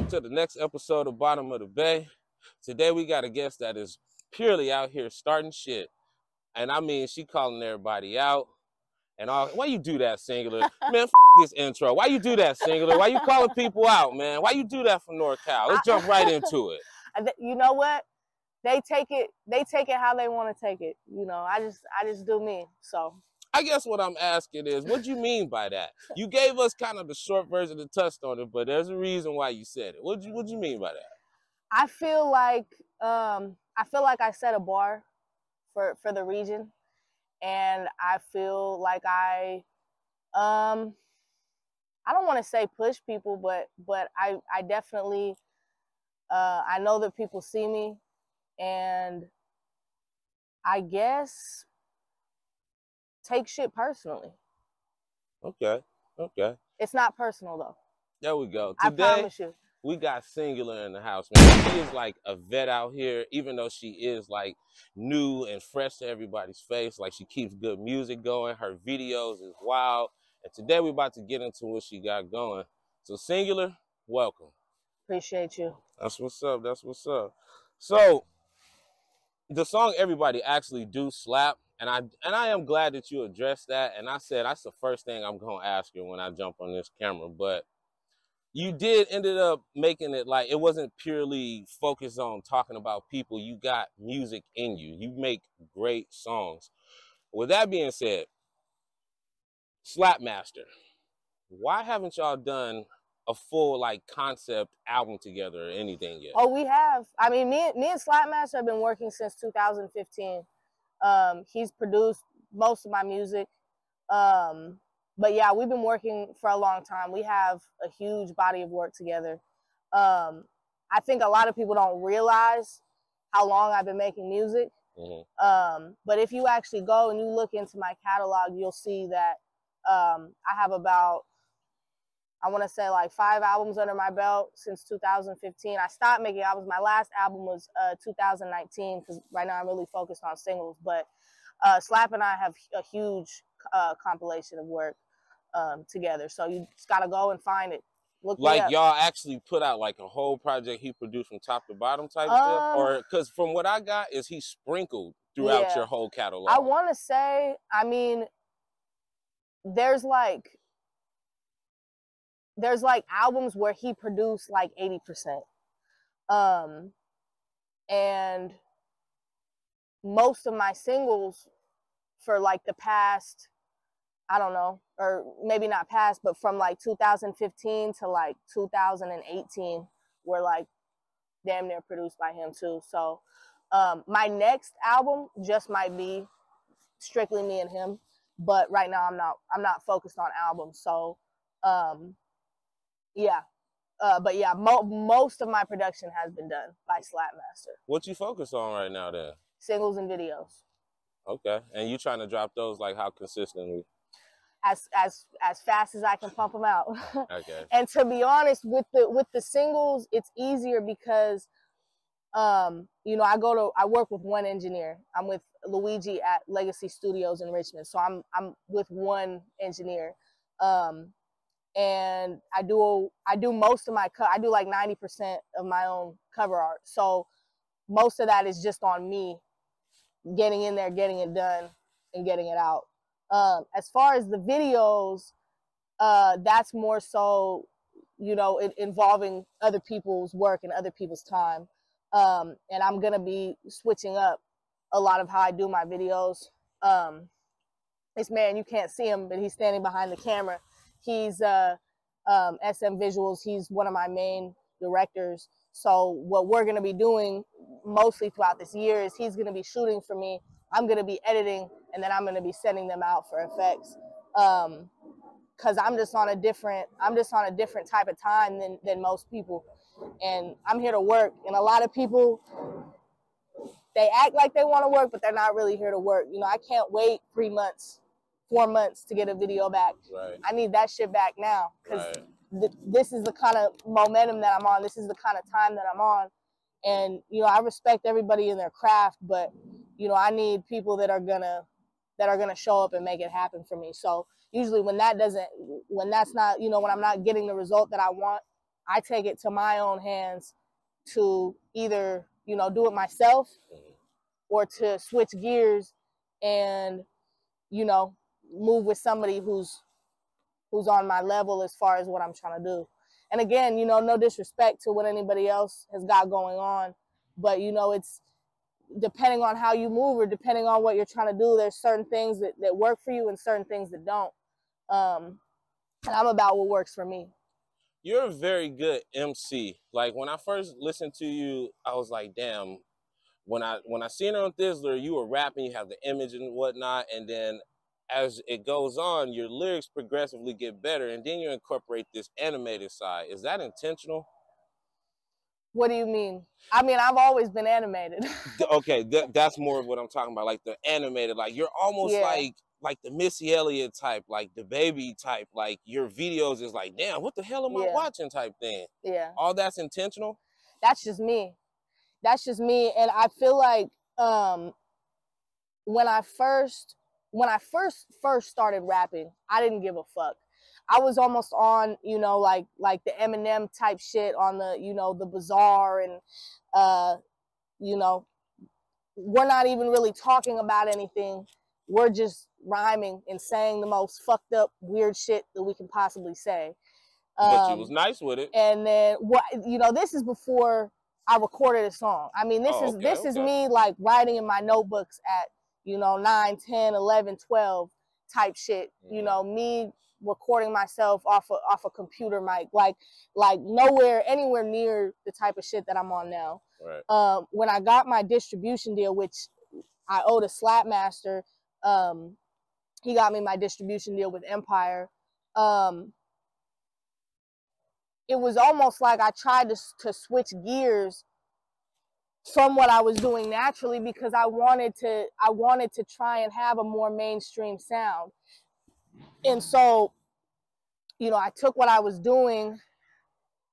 welcome to the next episode of Bottom of the Bay. Today we got a guest that is purely out here starting shit. And I mean, she calling everybody out and all. Why you do that, Singular? Man, this intro. Why you do that, Singular? Why you calling people out, man? Why you do that from NorCal? Let's jump right into it. You know what? They take it how they want to take it. You know, I just do me. So I guess what I'm asking is, what do you mean by that? You gave us kind of the short version and touched on it, but there's a reason why you said it. What do you mean by that? I feel like I set a bar for the region, and I feel like I don't want to say push people, but I definitely I know that people see me, and I guess take shit personally. Okay. It's not personal though. There we go. Today, I promise you. We got Singular in the house, man. She is like a vet out here, even though she is like new and fresh to everybody's face. Like, she keeps good music going. Her videos is wild. And today we're about to get into what she got going. So Singular, welcome. Appreciate you. That's what's up. That's what's up. So the song Everybody actually do slap. And I am glad that you addressed that. And I said that's the first thing I'm going to ask you when I jump on this camera. But you did ended up making it like it wasn't purely focused on talking about people. You got music in you. You make great songs. With that being said, Slapmaster, why haven't y'all done a full like concept album together or anything yet? Oh, we have. I mean, me and Slapmaster have been working since 2015. He's produced most of my music. But yeah, we've been working for a long time. We have a huge body of work together. I think a lot of people don't realize how long I've been making music. Mm-hmm. But if you actually go and you look into my catalog, you'll see that I have about, I want to say like 5 albums under my belt since 2015. I stopped making albums. My last album was 2019 because right now I'm really focused on singles. But Slap and I have a huge compilation of work together. So you just got to go and find it. Look like y'all actually put out like a whole project he produced from top to bottom type stuff? Or because from what I got is he sprinkled throughout your whole catalog. I want to say, I mean, there's like albums where he produced like 80%. And most of my singles for like the past, I don't know, or maybe not past, but from like 2015 to like 2018 were like damn near produced by him too. So my next album just might be strictly me and him, but right now I'm not focused on albums. So yeah, but yeah, most of my production has been done by Slapmaster. What you focus on right now then? Singles and videos. Okay, and you trying to drop those like how consistently? As fast as I can pump them out. Okay. And to be honest, with the singles, it's easier because, you know, I work with one engineer. I'm with Luigi at Legacy Studios in Richmond, so I'm with one engineer, and I do most of my I do like 90% of my own cover art. So most of that is just on me, getting in there, getting it done, and getting it out. As far as the videos, that's more so, you know, involving other people's work and other people's time. And I'm going to be switching up a lot of how I do my videos. This man, you can't see him, but he's standing behind the camera. He's SM Visuals. He's one of my main directors. So what we're going to be doing mostly throughout this year is he's going to be shooting for me. I'm going to be editing, and then I'm going to be sending them out for effects. Cause I'm just on a different type of time than most people. And I'm here to work. And a lot of people, they act like they want to work, but they're not really here to work. You know, I can't wait 3 months, 4 months to get a video back. Right. I need that shit back now. Cause this is the kind of momentum that I'm on. This is the kind of time that I'm on. And, you know, I respect everybody in their craft, but, you know, I need people that are gonna show up and make it happen for me. So usually when that's not, you know, when I'm not getting the result that I want, I take it to my own hands to either, you know, do it myself or to switch gears and, you know, move with somebody who's on my level as far as what I'm trying to do. And again, you know, no disrespect to what anybody else has got going on, but, you know, it's depending on how you move or depending on what you're trying to do, there's certain things that work for you and certain things that don't. And I'm about what works for me. You're a very good MC. Like when I first listened to you, I was like, damn, when I seen it on Thizzler, you were rapping, you have the image and whatnot, and then as it goes on, your lyrics progressively get better, and then you incorporate this animated side. Is that intentional? What do you mean? I mean, I've always been animated. Okay, that's more of what I'm talking about, like the animated, like you're almost like the Missy Elliott type, like the Baby type, like your videos is like, damn, what the hell am I watching type thing. Yeah. All that's intentional? That's just me. That's just me. And I feel like when I first started rapping, I didn't give a fuck. I was almost on, you know, like the Eminem type shit on the, you know, the Bazaar and, you know, we're not even really talking about anything. We're just rhyming and saying the most fucked up, weird shit that we can possibly say. But you was nice with it. And then, you know, this is before I recorded a song. I mean, this is me like writing in my notebooks at, you know, 9, 10, 11, 12 type shit. You know, me recording myself off a computer mic, like anywhere near the type of shit that I'm on now. Right. When I got my distribution deal, which I owed a Slapmaster, he got me my distribution deal with Empire. It was almost like I tried to switch gears from what I was doing naturally because I wanted to try and have a more mainstream sound. And so, you know, I took what I was doing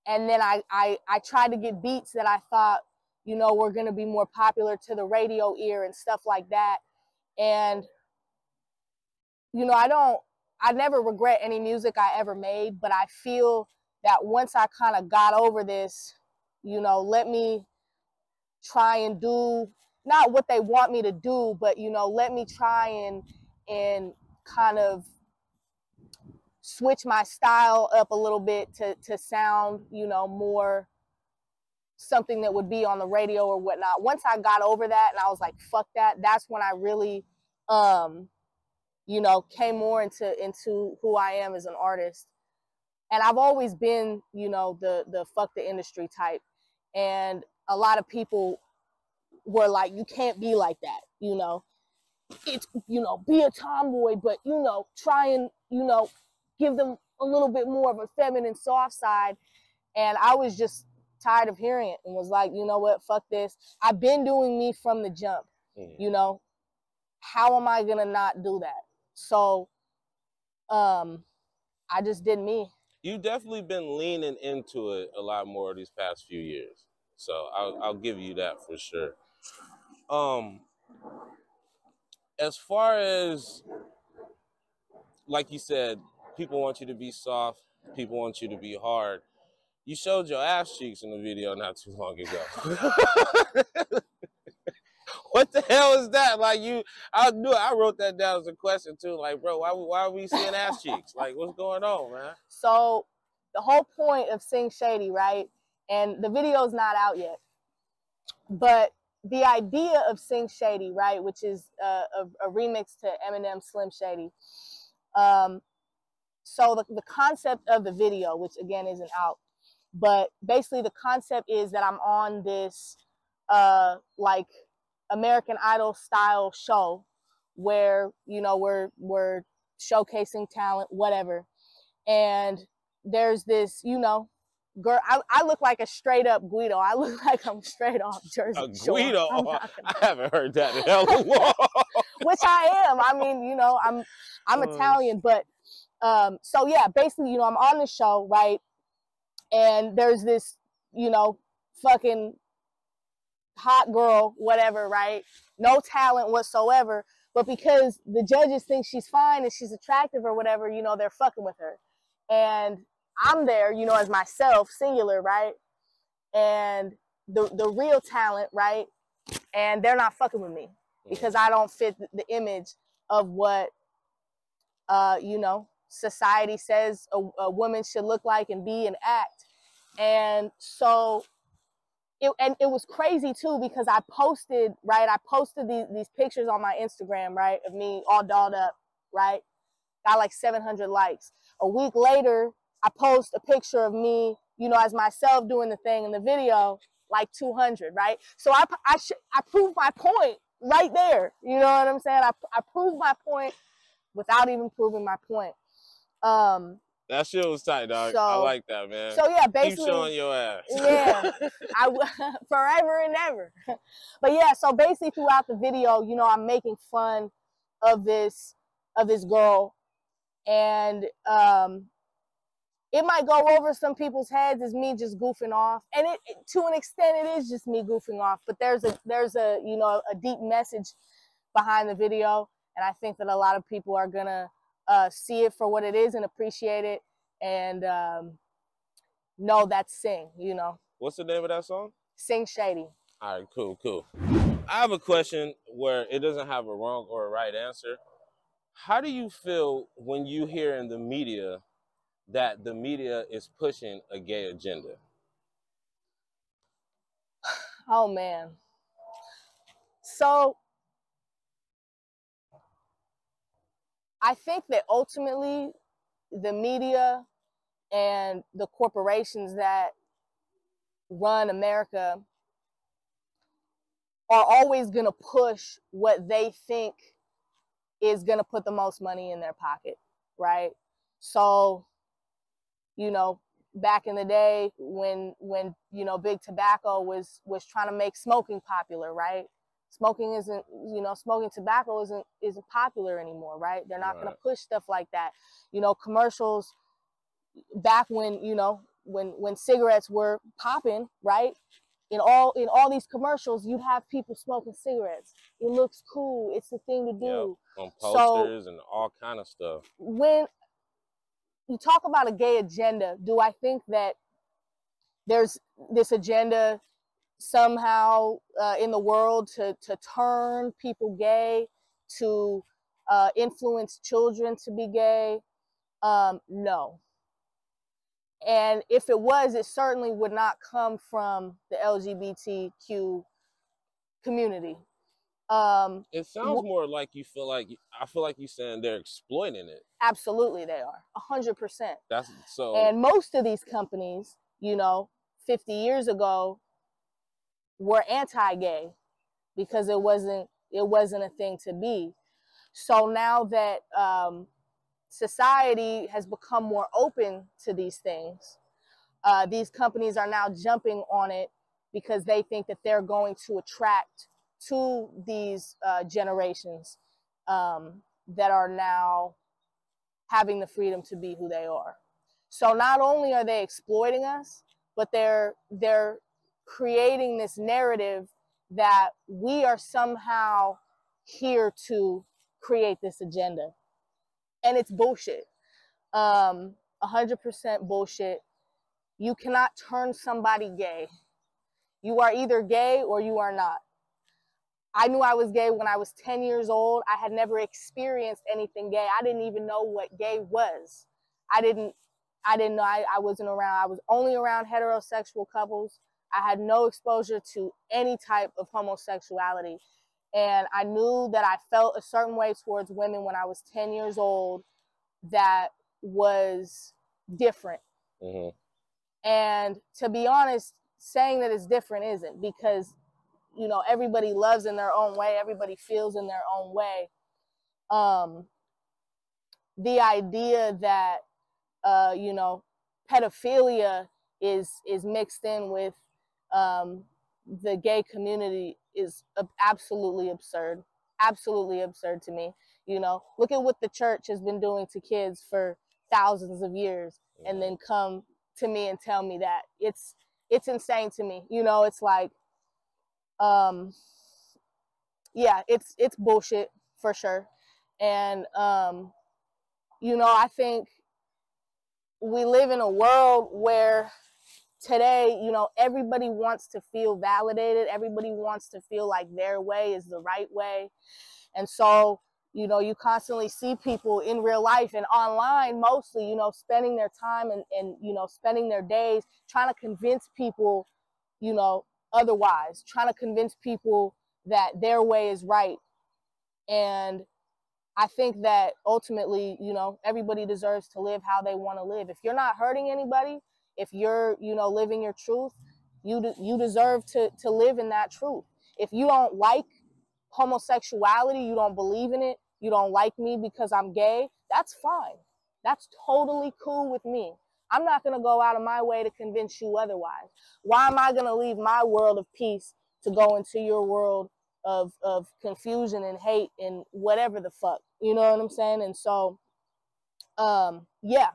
and then I tried to get beats that I thought, you know, were going to be more popular to the radio ear and stuff like that. And, you know, I never regret any music I ever made, but I feel that once I kind of got over this, you know, let me try and do not what they want me to do, but, you know, let me try and kind of switch my style up a little bit to sound, you know, more something that would be on the radio or whatnot. Once I got over that and I was like, fuck that, that's when I really, you know, came more into who I am as an artist. And I've always been, you know, the fuck the industry type. And a lot of people were like, you can't be like that, you know. It's, you know, be a tomboy, but, you know, try and, you know, give them a little bit more of a feminine soft side. And I was just tired of hearing it and was like, you know what, fuck this. I've been doing me from the jump, you know. How am I gonna not do that? So I just did me. You've definitely been leaning into it a lot more these past few years. So I'll give you that for sure. As far as, like you said, people want you to be soft, people want you to be hard. You showed your ass cheeks in the video not too long ago. What the hell is that? Like I wrote that down as a question too. Like, bro, why are we seeing ass cheeks? Like, what's going on, man? So the whole point of Sing Shady, right? And the video's not out yet, but the idea of Sing Shady, right, which is a remix to Eminem Slim Shady. So the concept of the video, which again isn't out, but basically the concept is that I'm on this like American Idol style show where, you know, we're showcasing talent, whatever. And there's this, you know, girl, I look like a straight up Guido. I look like I'm straight off Jersey Shore. Guido? I haven't heard that in hell of a while. Which I am. I mean, you know, I'm Italian, but so yeah, basically, you know, I'm on the show, right? And there's this, you know, fucking hot girl, whatever, right? No talent whatsoever, but because the judges think she's fine and she's attractive or whatever, you know, they're fucking with her. And I'm there, you know, as myself, singular, right? And the real talent, right? And they're not fucking with me because I don't fit the image of what, you know, society says a woman should look like and be and act. And so it was crazy too, because I posted these pictures on my Instagram, right, of me all dolled up, right? Got like 700 likes. A week later, I post a picture of me, you know, as myself doing the thing in the video, like 200, right? So I proved my point right there. You know what I'm saying? I proved my point without even proving my point. That shit was tight, dog. So, I like that, man. So yeah, basically, keep showing your ass. Yeah, forever and ever. But yeah, so basically throughout the video, you know, I'm making fun of this girl, and it might go over some people's heads as me just goofing off, and it to an extent it is just me goofing off. But there's a you know, a deep message behind the video, and I think that a lot of people are gonna see it for what it is and appreciate it, and know that's Sing, you know. What's the name of that song? Sing Shady. All right, cool. I have a question where it doesn't have a wrong or a right answer. How do you feel when you hear in the media that the media is pushing a gay agenda? Oh, man. So I think that ultimately the media and the corporations that run America are always going to push what they think is going to put the most money in their pocket, right? So, you know, back in the day when you know, big tobacco was trying to make smoking popular, right? Smoking isn't, you know, smoking tobacco isn't popular anymore, right? They're not going to push stuff like that. You know, commercials back when, you know, when cigarettes were popping, right? In all these commercials, you'd have people smoking cigarettes. It looks cool. It's the thing to do. Yep. On posters and all kind of stuff. When you talk about a gay agenda, do I think that there's this agenda somehow in the world to turn people gay, to influence children to be gay? No. And if it was, it certainly would not come from the LGBTQ community. It sounds more like I feel like you're saying they're exploiting it. Absolutely, they are 100%. That's so. And most of these companies, you know, 50 years ago, were anti-gay because it wasn't a thing to be. So now that society has become more open to these things, these companies are now jumping on it because they think that they're going to attract to these generations that are now having the freedom to be who they are. So not only are they exploiting us, but they're creating this narrative that we are somehow here to create this agenda. And it's bullshit. 100% bullshit. You cannot turn somebody gay. You are either gay or you are not. I knew I was gay when I was 10 years old. I had never experienced anything gay. I didn't even know what gay was. I didn't know. I wasn't around. I was only around heterosexual couples. I had no exposure to any type of homosexuality. And I knew that I felt a certain way towards women when I was 10 years old that was different. Mm-hmm. And to be honest, saying that it's different isn't, because, you know, everybody loves in their own way. Everybody feels in their own way. The idea that, you know, pedophilia is mixed in with the gay community is absolutely absurd. Absolutely absurd to me. You know, look at what the church has been doing to kids for thousands of years, and then come to me and tell me that. It's insane to me. You know, it's like, yeah, it's bullshit for sure. And you know, I think we live in a world where today, you know, everybody wants to feel validated. Everybody wants to feel like their way is the right way. And so, you know, you constantly see people in real life and online mostly, you know, spending their time and you know, spending their days trying to convince people, you know, otherwise, trying to convince people that their way is right. And I think that ultimately, you know, everybody deserves to live how they want to live. If you're not hurting anybody, if you're, you know, living your truth, you deserve to live in that truth. If you don't like homosexuality, you don't believe in it, you don't like me because I'm gay, that's fine. That's totally cool with me. I'm not going to go out of my way to convince you otherwise. Why am I going to leave my world of peace to go into your world of confusion and hate and whatever the fuck? You know what I'm saying? And so, yeah,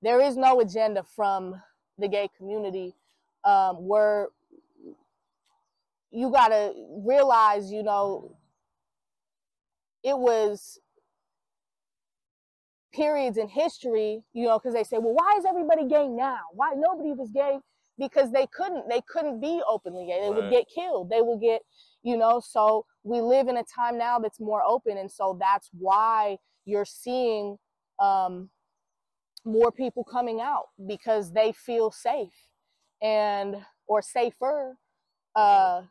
there is no agenda from the gay community. Where you got to realize, you know, it was periods in history, you know, because they say, well, why is everybody gay now? Why nobody was gay? Because they couldn't be openly gay. They would get killed. They would get, you know, so we live in a time now that's more open. And so that's why you're seeing more people coming out, because they feel safe and, or safer. And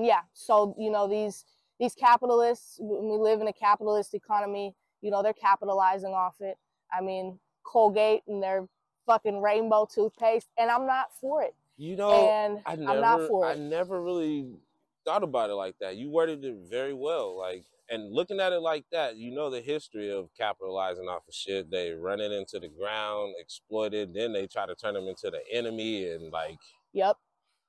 yeah, so, you know, these capitalists, we live in a capitalist economy, you know, they're capitalizing off it. I mean, Colgate and their fucking rainbow toothpaste, and I'm not for it. You know, and I'm not for it. I never really thought about it like that. You worded it very well. Like, and looking at it like that, you know the history of capitalizing off of shit. They run it into the ground, exploit it, then they try to turn them into the enemy, and like, yep,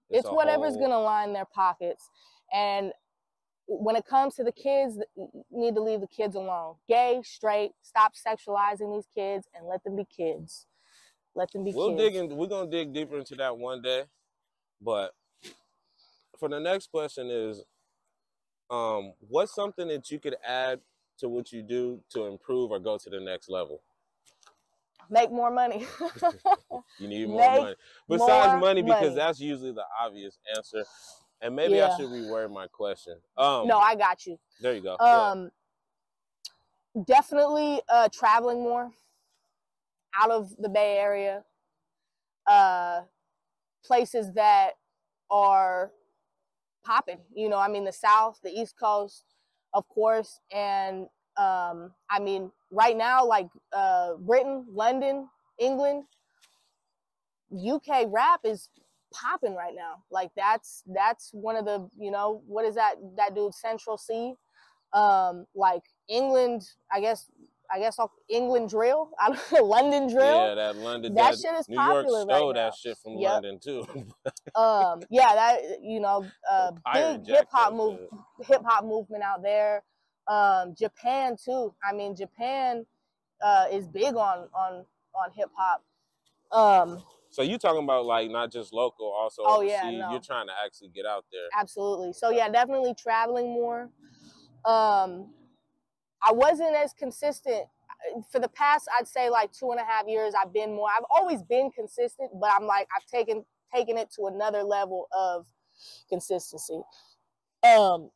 it's whatever's gonna line their pockets. And when it comes to the kids, you need to leave the kids alone. Gay, straight, stop sexualizing these kids and let them be kids. Let them be kids. We're gonna dig deeper into that one day. But for the next question is, what's something that you could add to what you do to improve or go to the next level? Make more money. You need more money. Besides money, because that's usually the obvious answer. And maybe I should reword my question. No, I got you. There you go. Definitely traveling more out of the Bay Area. Places that are popping, you know, I mean, the South, the East Coast, of course. And I mean, right now, like Britain, London, England, UK rap is popping right now. Like that's one of the, you know, what is that dude, Central C? Like England, I guess England drill, I don't know, London drill. Yeah, that London, that shit is New popular York stole right now. that shit from London too. Yeah, that, you know, big hip hop movement out there. Japan too. I mean, Japan is big on hip hop. So you talking about like not just local, also overseas. Yeah, no. You're trying to actually get out there. Absolutely. So yeah, definitely traveling more. I wasn't as consistent for the past, I'd say like 2.5 years. I've been more. I've always been consistent, but I'm like, I've taken it to another level of consistency. And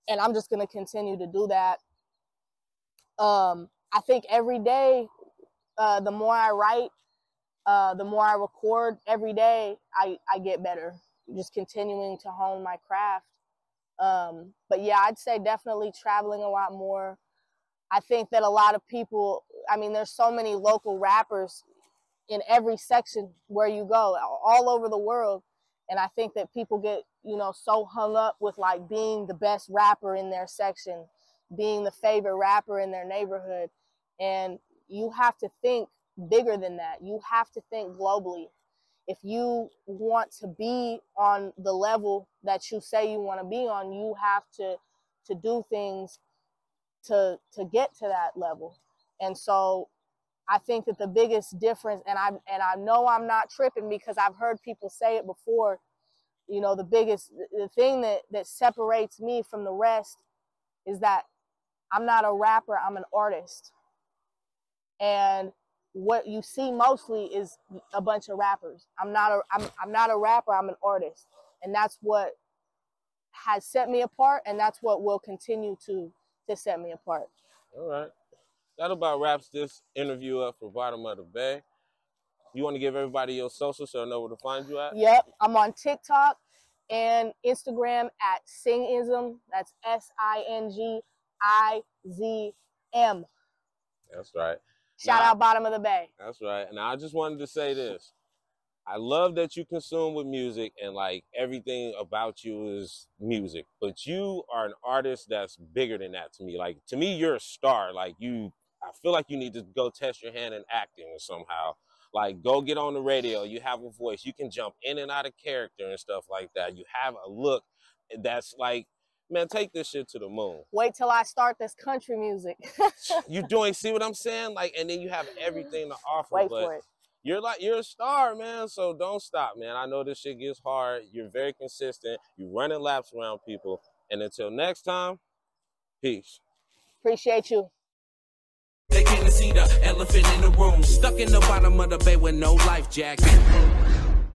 I'm just gonna continue to do that. I think every day, the more I write, the more I record every day, I get better. Just continuing to hone my craft. But yeah, I'd say definitely traveling a lot more. I think that a lot of people, I mean, there's so many local rappers in every section where you go, all over the world. And I think that people get, you know, so hung up with like being the best rapper in their section, being the favorite rapper in their neighborhood. And you have to think bigger than that. You have to think globally. If you want to be on the level that you say you want to be on, you have to do things to get to that level. And so I think that the biggest difference, and I know I'm not tripping because I've heard people say it before, you know, the thing that separates me from the rest is that I'm not a rapper, I'm an artist. And what you see mostly is a bunch of rappers. I'm not a rapper, I'm an artist. And that's what has set me apart, and that's what will continue to set me apart. All right. That about wraps this interview up for Bottom of the Bay. You want to give everybody your social so they know where to find you at? Yep. I'm on TikTok and Instagram at Singism. That's SINGIZM. That's right. Shout out Bottom of the Bay. That's right. And I just wanted to say this. I love that you consume with music and like everything about you is music, but you are an artist that's bigger than that to me. Like, to me, you're a star. Like, I feel like you need to go test your hand in acting or somehow. Like, go get on the radio. You have a voice. You can jump in and out of character and stuff like that. You have a look that's like, man, take this shit to the moon. Wait till I start this country music. See what I'm saying? Like, and then you have everything to offer. Wait for it. You're a star, man, so don't stop, man. I know this shit gets hard. You're very consistent. You're running laps around people. And until next time, peace. Appreciate you. They can't see the elephant in the room, stuck in the bottom of the bay with no life jacket.